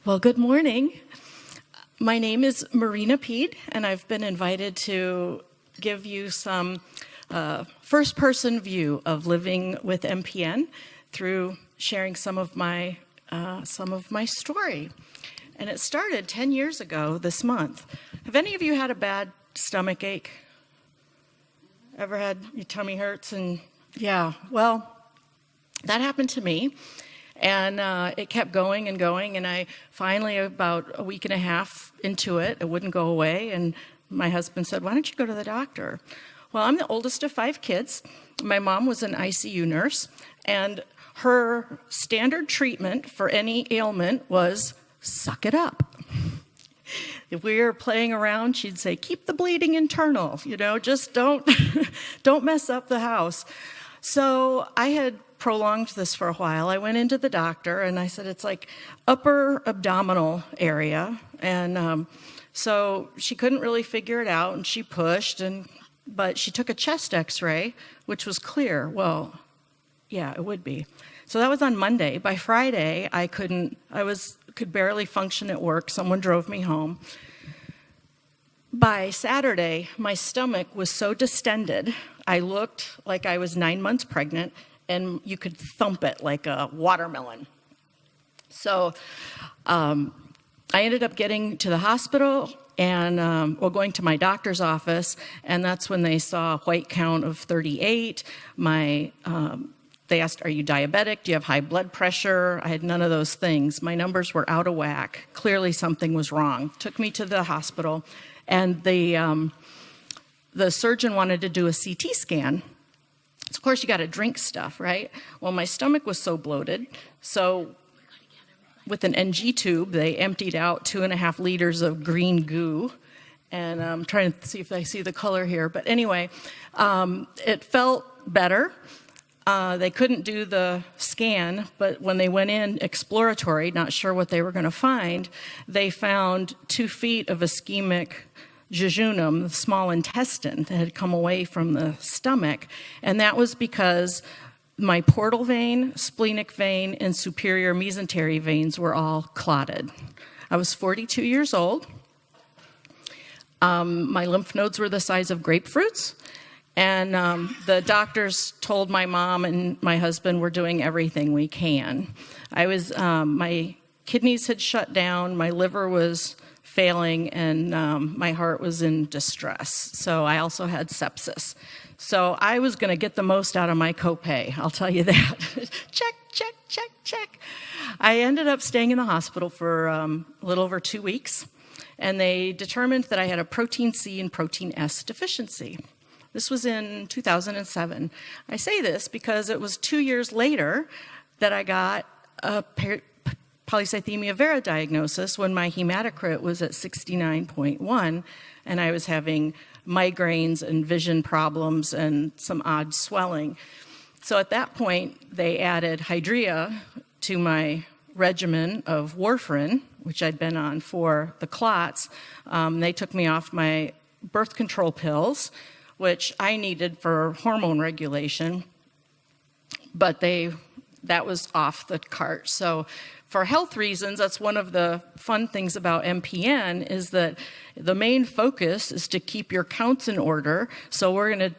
Well, good morning. My name is Marina, and I've been invited to give you some first-person view of living with MPN through sharing some of my story. And it started 10 years ago this month. Have any of you had a bad stomach ache? Ever had your tummy hurts? And yeah, well, that happened to me. And it kept going and going, and I finally, about a week and a half into it, it wouldn't go away, and my husband said, why don't you go to the doctor? Well, I'm the oldest of 5 kids. My mom was an ICU nurse, and her standard treatment for any ailment was suck it up. If we were playing around, she'd say, keep the bleeding internal, just don't mess up the house. So I had prolonged this for a while. I went into the doctor and I said, it's like upper abdominal area. And so she couldn't really figure it out, and she pushed, but she took a chest x-ray, which was clear. Well, yeah, it would be. So that was on Monday. By Friday, I could barely function at work. Someone drove me home. By Saturday, my stomach was so distended, I looked like I was 9 months pregnant, and you could thump it like a watermelon. So I ended up getting to the hospital and going to my doctor's office, and that's when they saw a white count of 38. They asked, are you diabetic? Do you have high blood pressure? I had none of those things. My numbers were out of whack. Clearly something was wrong. Took me to the hospital, and the surgeon wanted to do a CT scan. So of course, you got to drink stuff, right? Well, my stomach was so bloated, so with an NG tube, they emptied out 2.5 liters of green goo. And I'm trying to see if I see the color here. But anyway, it felt better. They couldn't do the scan, but when they went in exploratory, not sure what they were going to find, they found 2 feet of ischemic jejunum, the small intestine that had come away from the stomach, and that was because my portal vein, splenic vein, and superior mesentery veins were all clotted. I was 42 years old. My lymph nodes were the size of grapefruits, and the doctors told my mom and my husband we're doing everything we can. My kidneys had shut down, my liver was failing, and my heart was in distress. So I also had sepsis. So I was going to get the most out of my copay, I'll tell you that. Check, check, check, check. I ended up staying in the hospital for a little over 2 weeks, and they determined that I had a protein C and protein S deficiency. This was in 2007. I say this because it was 2 years later that I got a Polycythemia vera diagnosis when my hematocrit was at 69.1, and I was having migraines and vision problems and some odd swelling. So at that point, they added Hydrea to my regimen of warfarin, which I'd been on for the clots. They took me off my birth control pills, which I needed for hormone regulation, but that was off the cart. So for health reasons, that's one of the fun things about MPN is that the main focus is to keep your counts in order. So we're going to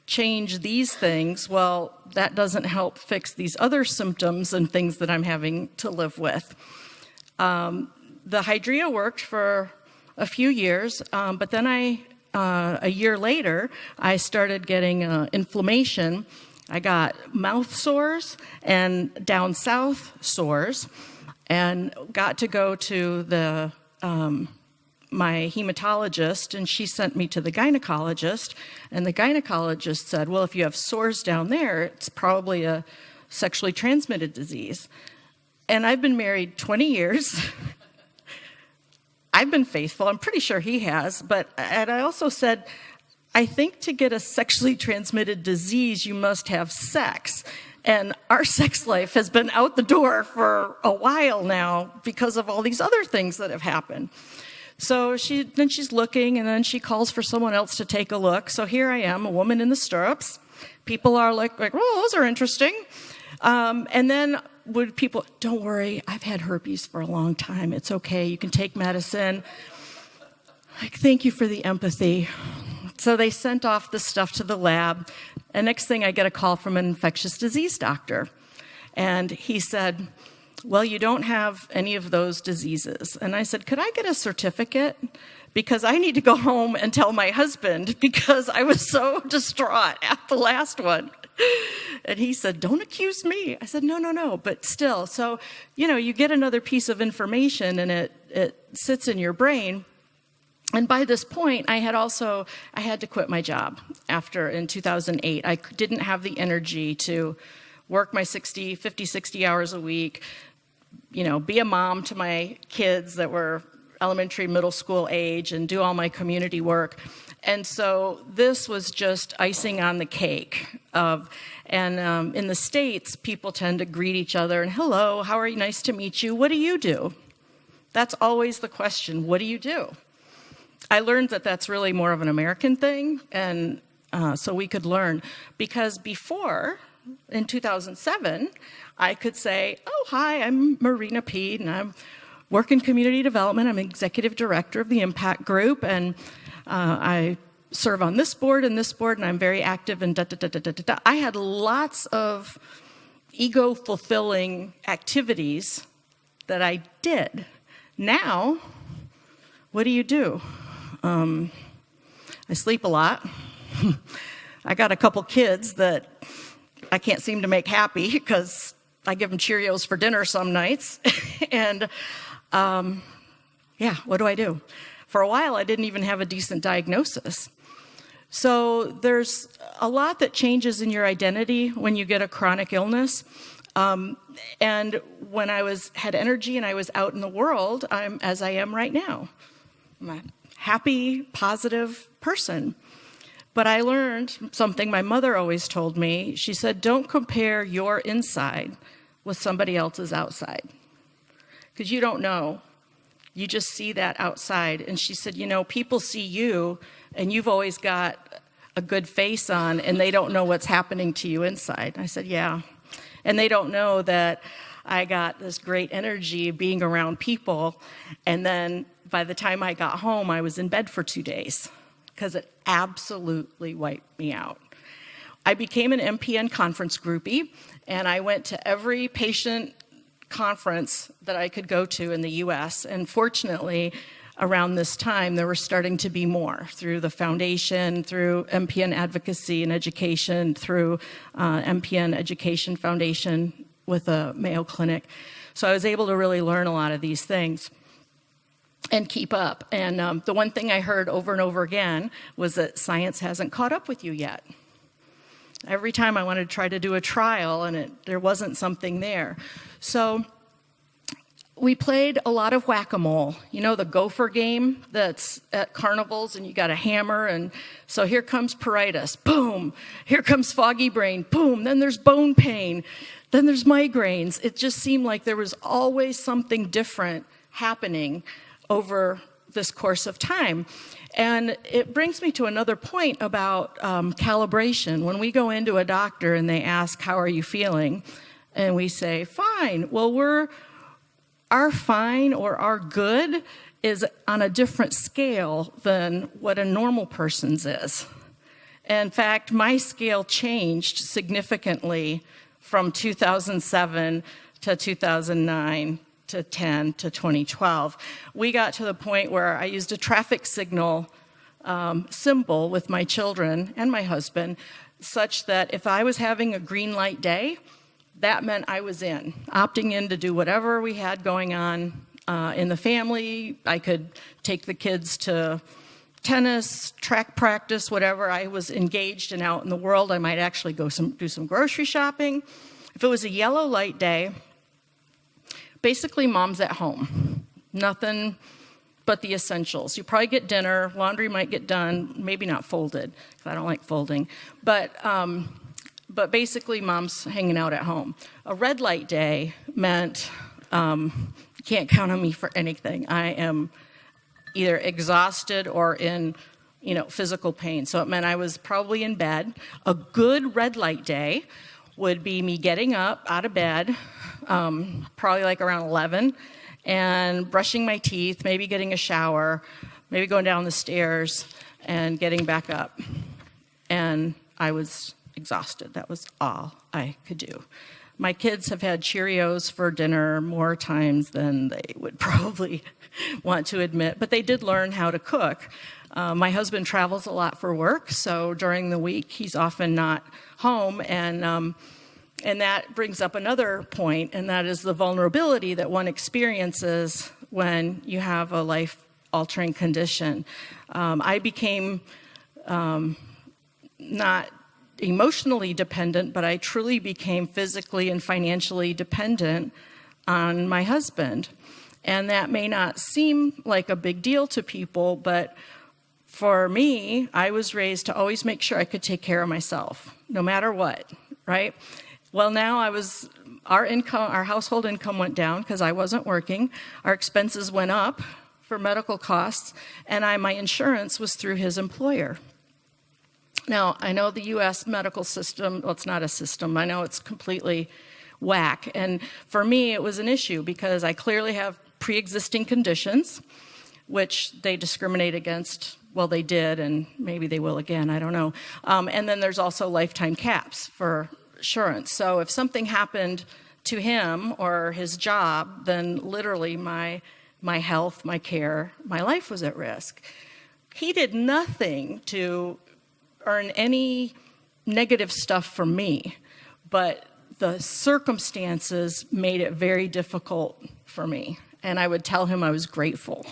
change these things. Well, that doesn't help fix these other symptoms and things that I'm having to live with. The Hydrea worked for a few years, but then a year later, I started getting inflammation. I got mouth sores and down south sores, and got to go to my hematologist, and she sent me to the gynecologist, and the gynecologist said, well, if you have sores down there, it's probably a sexually transmitted disease. And I've been married 20 years. I've been faithful. I'm pretty sure he has. And I also said, I think to get a sexually transmitted disease, you must have sex. And our sex life has been out the door for a while now because of all these other things that have happened. So she's looking, and then she calls for someone else to take a look. So here I am, a woman in the stirrups. People are like, oh, those are interesting. And then would people, don't worry, I've had herpes for a long time. It's okay. You can take medicine. Like, thank you for the empathy. So they sent off the stuff to the lab. And next thing, I get a call from an infectious disease doctor. And he said, well, you don't have any of those diseases. And I said, could I get a certificate? Because I need to go home and tell my husband, because I was so distraught at the last one. And he said, don't accuse me. I said, no, but still. So, you get another piece of information and it sits in your brain. And by this point, I had to quit my job in 2008. I didn't have the energy to work my 50, 60 hours a week, be a mom to my kids that were elementary, middle school age, and do all my community work. And so this was just icing on the cake. In the States, people tend to greet each other and, hello, how are you? Nice to meet you. What do you do? That's always the question. What do you do? I learned that that's really more of an American thing, and so we could learn. Because before, in 2007, I could say, oh, hi, I'm Marina P., and I work in community development. I'm executive director of the Impact Group, and I serve on this board, and I'm very active in da-da-da-da-da-da. I had lots of ego-fulfilling activities that I did. Now, what do? I sleep a lot. I got a couple kids that I can't seem to make happy because I give them Cheerios for dinner some nights. And what do? For a while, I didn't even have a decent diagnosis. So there's a lot that changes in your identity when you get a chronic illness. And when I had energy and I was out in the world, I'm as I am right now. I'm a happy, positive person. But I learned something my mother always told me. She said, don't compare your inside with somebody else's outside, because you don't know. You just see that outside. And she said, people see you, and you've always got a good face on, and they don't know what's happening to you inside. I said, yeah. And they don't know that I got this great energy being around people, and then by the time I got home, I was in bed for 2 days because it absolutely wiped me out. I became an MPN conference groupie, and I went to every patient conference that I could go to in the U.S., and fortunately, around this time, there were starting to be more through the foundation, through MPN advocacy and education, through MPN Education Foundation with a Mayo Clinic. So I was able to really learn a lot of these things and keep up. And the one thing I heard over and over again was that science hasn't caught up with you yet. Every time I wanted to try to do a trial, and there wasn't something there. So we played a lot of whack-a-mole. The gopher game that's at carnivals, and you got a hammer, and so here comes pruritus, boom. Here comes foggy brain, boom. Then there's bone pain. Then there's migraines. It just seemed like there was always something different happening over this course of time. And it brings me to another point about calibration. When we go into a doctor and they ask, how are you feeling? And we say, fine. Well, our fine or our good is on a different scale than what a normal person's is. In fact, my scale changed significantly from 2007 to 2009 to 10 to 2012. We got to the point where I used a traffic signal symbol with my children and my husband, such that if I was having a green light day, that meant I was opting in to do whatever we had going on in the family. I could take the kids to tennis, track practice, whatever. I was engaged and out in the world. I might actually go do some grocery shopping. If it was a yellow light day, basically mom's at home. Nothing but the essentials. You probably get dinner, laundry might get done, maybe not folded, because I don't like folding. But basically, mom's hanging out at home. A red light day meant you can't count on me for anything. I am either exhausted or in, physical pain. So it meant I was probably in bed. A good red light day would be me getting up out of bed, probably like around 11, and brushing my teeth, maybe getting a shower, maybe going down the stairs, and getting back up. And I was exhausted. That was all I could do. My kids have had Cheerios for dinner more times than they would probably want to admit, but they did learn how to cook. My husband travels a lot for work, so during the week he's often not home, and that brings up another point, and that is the vulnerability that one experiences when you have a life-altering condition. I became not emotionally dependent, but I truly became physically and financially dependent on my husband. And that may not seem like a big deal to people, but for me, I was raised to always make sure I could take care of myself, no matter what, right? Well, now our household income went down because I wasn't working. Our expenses went up for medical costs, and my insurance was through his employer. Now, I know the U.S. medical system, well, it's not a system. I know it's completely whack. And for me, it was an issue because I clearly have pre-existing conditions, which they discriminate against. Well, they did, and maybe they will again. I don't know. And then there's also lifetime caps for insurance. So if something happened to him or his job, then literally my health, my care, my life was at risk. He did nothing to earn any negative stuff from me, but the circumstances made it very difficult for me. And I would tell him I was grateful.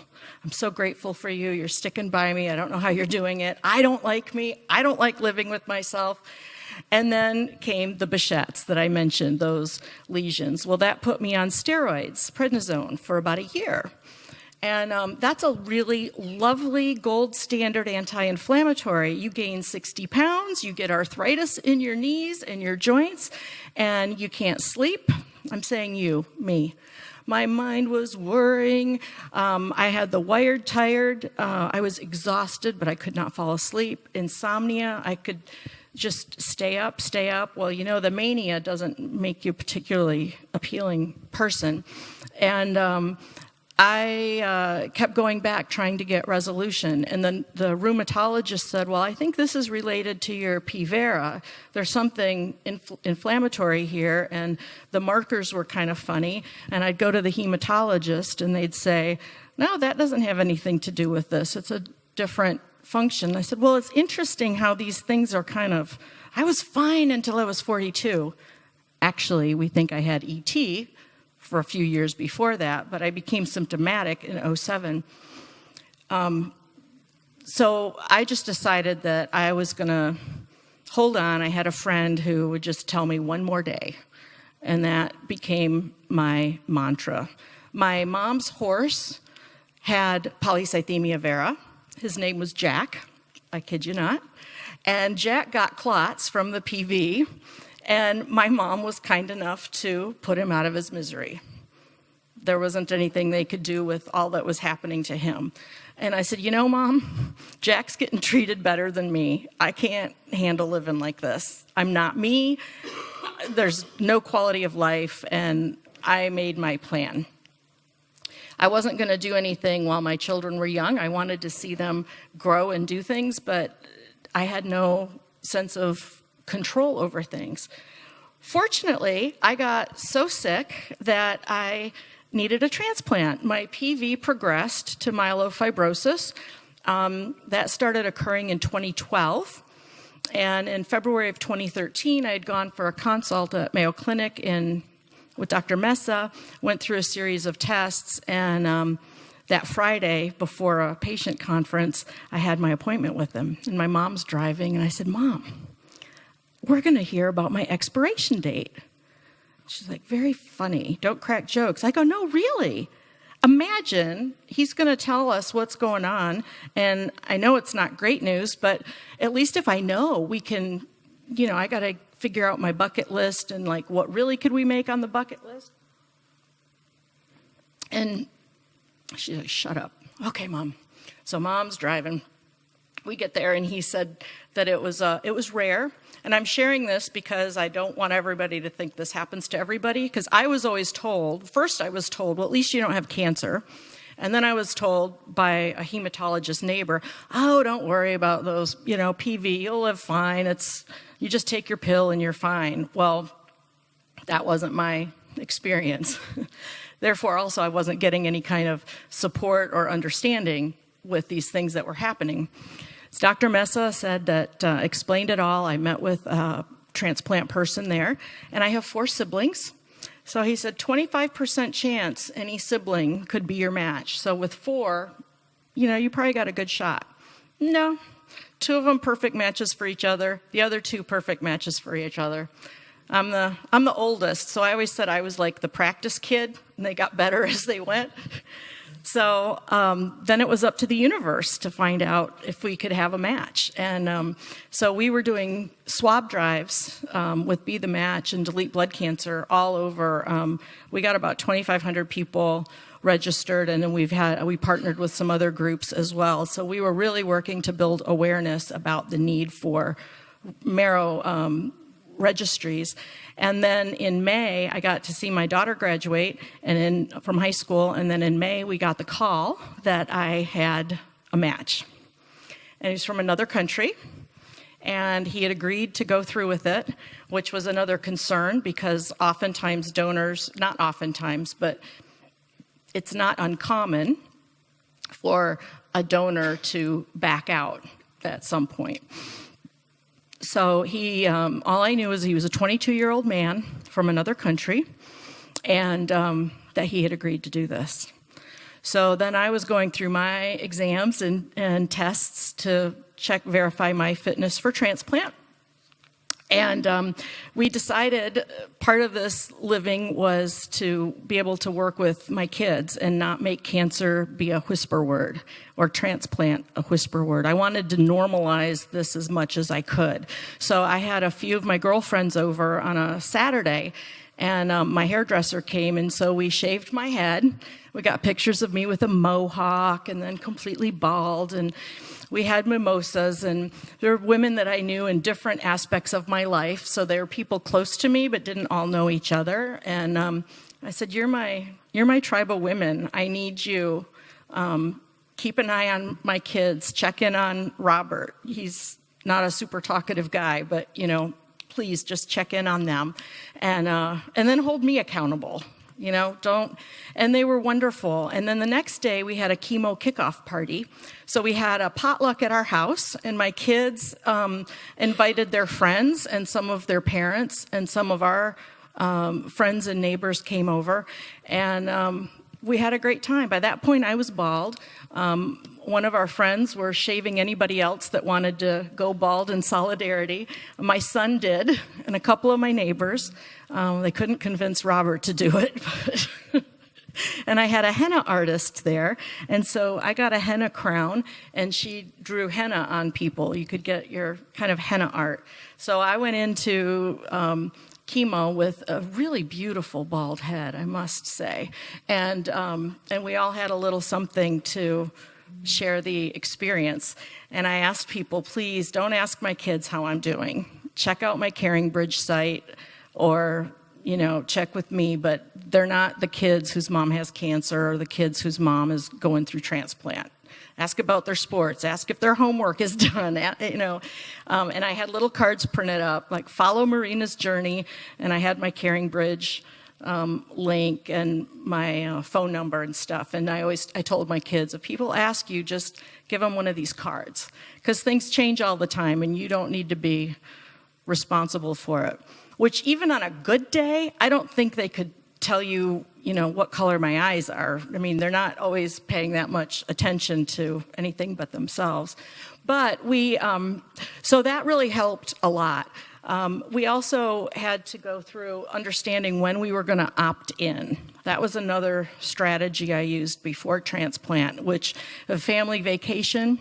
I'm so grateful for you. You're sticking by me. I don't know how you're doing it. I don't like me. I don't like living with myself. And then came the Behçets that I mentioned, those lesions. Well, that put me on steroids, prednisone, for about a year. And that's a really lovely gold standard anti-inflammatory. You gain 60 pounds, you get arthritis in your knees and your joints, and you can't sleep. I'm saying you, me. My mind was worrying. I had the wired tired. I was exhausted, but I could not fall asleep. Insomnia, I could just stay up. Well, you know, the mania doesn't make you a particularly appealing person. And I kept going back trying to get resolution. And then the rheumatologist said, well, I think this is related to your vera. There's something inflammatory here. And the markers were kind of funny. And I'd go to the hematologist and they'd say, no, that doesn't have anything to do with this. It's a different function. I said, well, it's interesting how these things are I was fine until I was 42. Actually, we think I had ET for a few years before that, but I became symptomatic in 2007. So I just decided that I was going to hold on. I had a friend who would just tell me one more day, and that became my mantra. My mom's horse had Polycythemia vera. His name was Jack, I kid you not. And Jack got clots from the PV, and my mom was kind enough to put him out of his misery. There wasn't anything they could do with all that was happening to him. And I said, you know, Mom, Jack's getting treated better than me. I can't handle living like this. I'm not me. There's no quality of life, and I made my plan. I wasn't going to do anything while my children were young. I wanted to see them grow and do things, but I had no sense of control over things. Fortunately, I got so sick that I needed a transplant. My PV progressed to myelofibrosis. That started occurring in 2012. And in February of 2013, I had gone for a consult at Mayo Clinic with Dr. Mesa, went through a series of tests, and that Friday before a patient conference, I had my appointment with him. And my mom's driving, and I said, Mom, we're going to hear about my expiration date. She's like, very funny. Don't crack jokes. I go, no, really. Imagine he's going to tell us what's going on, and I know it's not great news, but at least if I know, we can, I got to figure out my bucket list and what really could we make on the bucket list? And she's like, shut up. Okay, Mom. So Mom's driving, we get there, and he said that it was rare. And I'm sharing this because I don't want everybody to think this happens to everybody, because I was always told, first I was told, well, at least you don't have cancer. And then I was told by a hematologist neighbor, oh, don't worry about those, PV, you'll live fine. You just take your pill and you're fine. Well, that wasn't my experience. Therefore, also, I wasn't getting any kind of support or understanding with these things that were happening. As Dr. Mesa said that explained it all. I met with a transplant person there, and I have 4 siblings. So he said 25% chance any sibling could be your match. So with 4, you probably got a good shot. No, 2 of them perfect matches for each other. The other 2 perfect matches for each other. I'm the oldest, so I always said I was like the practice kid, and they got better as they went. So then it was up to the universe to find out if we could have a match. And so we were doing swab drives with Be the Match and Delete Blood Cancer all over. We got about 2,500 people registered, and then we partnered with some other groups as well. So we were really working to build awareness about the need for marrow registries. And then in May, I got to see my daughter graduate from high school, and then in May, we got the call that I had a match. And he's from another country, and he had agreed to go through with it, which was another concern, because oftentimes donors, not oftentimes, but it's not uncommon for a donor to back out at some point. So all I knew was he was a 22-year-old man from another country, and that he had agreed to do this. So then I was going through my exams and tests to verify my fitness for transplant. And we decided part of this living was to be able to work with my kids and not make cancer be a whisper word or transplant a whisper word. I wanted to normalize this as much as I could. So I had a few of my girlfriends over on a Saturday, and my hairdresser came, and so we shaved my head. We got pictures of me with a mohawk and then completely bald, and we had mimosas, and there were women that I knew in different aspects of my life. So they were people close to me, but didn't all know each other. And I said, you're my tribe of women. I need you. Keep an eye on my kids. Check in on Robert. He's not a super talkative guy, but, please just check in on them. And then hold me accountable. And they were wonderful. And then the next day we had a chemo kickoff party. So we had a potluck at our house, and my kids invited their friends and some of their parents, and some of our friends and neighbors came over, and we had a great time. By that point, I was bald. One of our friends were shaving anybody else that wanted to go bald in solidarity. My son did, and a couple of my neighbors. They couldn't convince Robert to do it. And I had a henna artist there, and so I got a henna crown, and she drew henna on people. You could get your kind of henna art. So I went into chemo with a really beautiful bald head, I must say. And we all had a little something to share the experience. And I asked people, please don't ask my kids how I'm doing. Check out my CaringBridge site, or check with me, but they're not the kids whose mom has cancer or the kids whose mom is going through transplant. Ask about their sports. Ask if their homework is done. And I had little cards printed up, like follow Marina's journey, and I had my CaringBridge link and my phone number and stuff. And I told my kids, if people ask you, just give them one of these cards, because things change all the time, and you don't need to be responsible for it. Which even on a good day, I don't think they could tell you, what color my eyes are. I mean, they're not always paying that much attention to anything but themselves. But so that really helped a lot. We also had to go through understanding when we were going to opt in. That was another strategy I used before transplant, which a family vacation.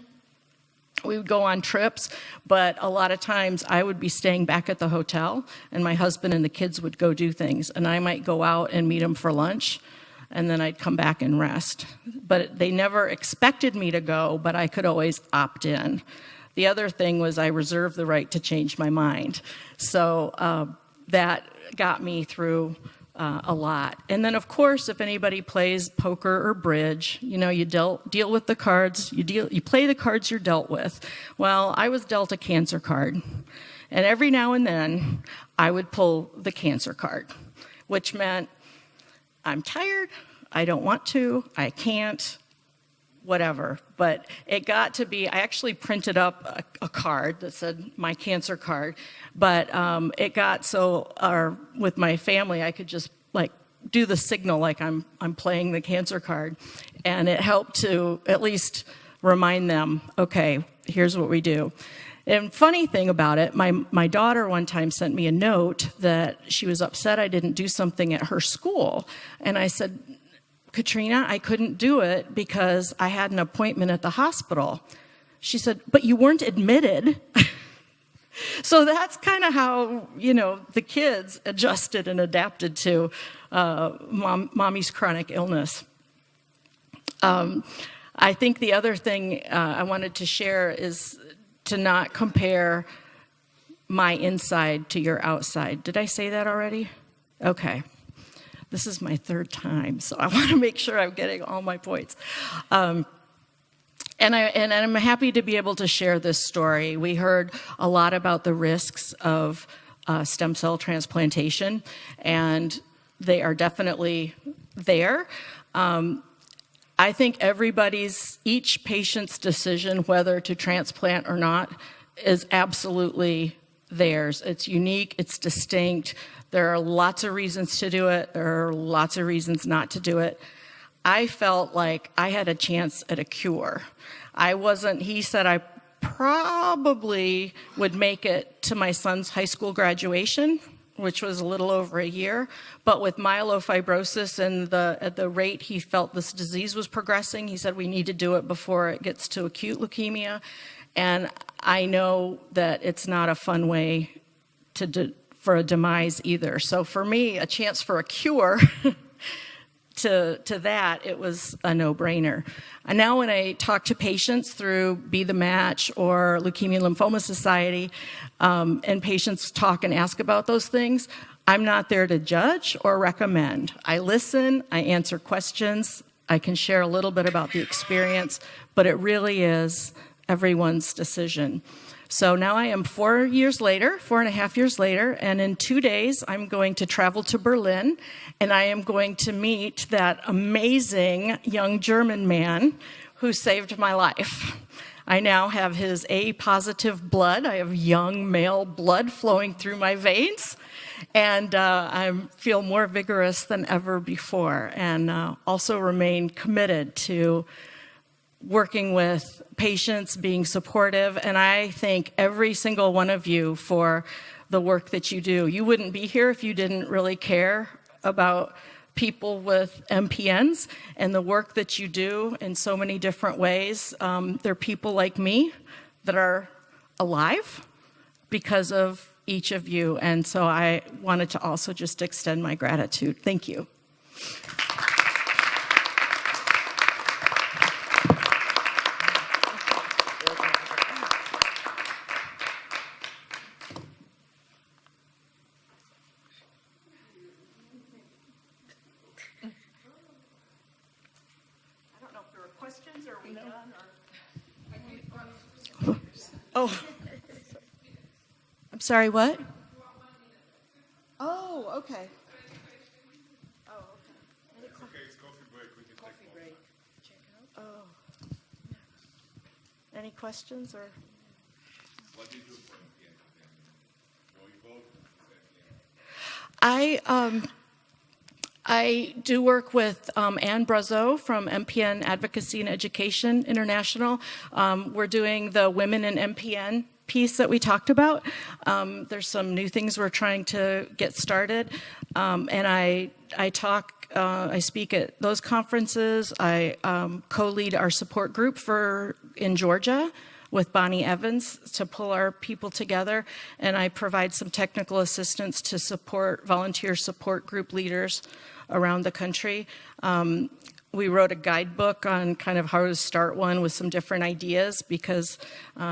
We would go on trips, but a lot of times I would be staying back at the hotel, and my husband and the kids would go do things, and I might go out and meet them for lunch, and then I'd come back and rest. but they never expected me to go, but I could always opt in. The other thing was I reserved the right to change my mind. So that got me through a lot. And then, of course, if anybody plays poker or bridge, you know, you deal with the cards, you play the cards you're dealt with. Well, I was dealt a cancer card. And every now and then, I would pull the cancer card, which meant I'm tired, I don't want to, I can't, whatever. But it got to be, I actually printed up a card that said my cancer card, but it got so, with my family, I could just like do the signal like I'm playing the cancer card. And it helped to at least remind them, okay, here's what we do. And funny thing about it, my daughter one time sent me a note that she was upset I didn't do something at her school. And I said, Katrina, I couldn't do it because I had an appointment at the hospital. She said, but you weren't admitted. So that's kind of how, you know, the kids adjusted and adapted to mommy's chronic illness. I think the other thing I wanted to share is to not compare my inside to your outside. Did I say that already? Okay. This is my third time, so I want to make sure I'm getting all my points. And I'm happy to be able to share this story. We heard a lot about the risks of stem cell transplantation, and they are definitely there. I think each patient's decision whether to transplant or not is absolutely theirs. It's unique, it's distinct. There are lots of reasons to do it. There are lots of reasons not to do it. I felt like I had a chance at a cure. He said I probably would make it to my son's high school graduation, which was a little over a year. But with myelofibrosis and at the rate he felt this disease was progressing, he said we need to do it before it gets to acute leukemia. And I know that it's not a fun way for a demise either. So for me, a chance for a cure to that, it was a no-brainer. And now when I talk to patients through Be the Match or Leukemia Lymphoma Society, and patients talk and ask about those things, I'm not there to judge or recommend. I listen, I answer questions, I can share a little bit about the experience, but it really is everyone's decision. So now I am 4.5 years later, and in 2 days, I'm going to travel to Berlin, and I am going to meet that amazing young German man who saved my life. I now have his A-positive blood. I have young male blood flowing through my veins, and I feel more vigorous than ever before, and also remain committed to working with patients, being supportive, and I thank every single one of you for the work that you do. You wouldn't be here if you didn't really care about people with MPNs and the work that you do in so many different ways. There are people like me that are alive because of each of you, and so I wanted to also just extend my gratitude. Thank you. Oh, I'm sorry, what? Oh, okay. Oh, okay. It's okay, it's coffee break. We can Coffee take break. Check it out. Oh. Any questions or? What do you do for MPN? Well, you both. I do work with Anne Brazeau from MPN Advocacy and Education International. We're doing the Women in MPN piece that we talked about. There's some new things we're trying to get started. And I speak at those conferences. I co-lead our support group in Georgia with Bonnie Evans to pull our people together. And I provide some technical assistance to support volunteer support group leaders around the country. we wrote a guidebook on kind of how to start one with some different ideas because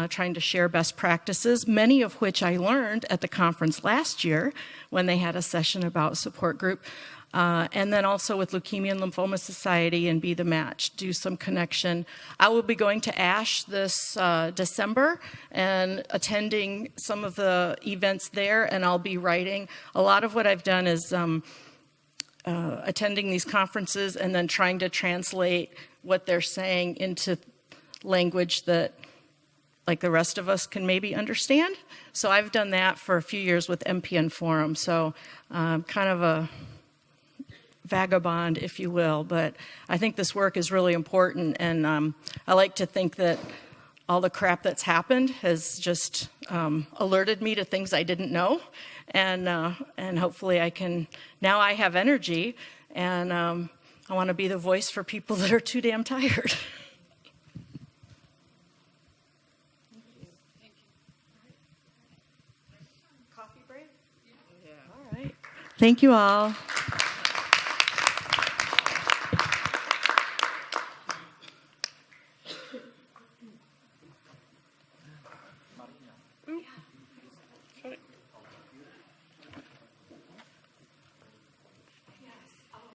trying to share best practices, many of which I learned at the conference last year when they had a session about support group. And then also with Leukemia and Lymphoma Society and Be the Match, do some connection. I will be going to ASH this December and attending some of the events there, and I'll be writing. A lot of what I've done is attending these conferences and then trying to translate what they're saying into language that like the rest of us can maybe understand. So I've done that for a few years with MPN Forum. So kind of a vagabond, if you will, but I think this work is really important, and I like to think that all the crap that's happened has just alerted me to things I didn't know, and hopefully now I have energy, and I want to be the voice for people that are too damn tired. Coffee break? Yeah. All right. Thank you all.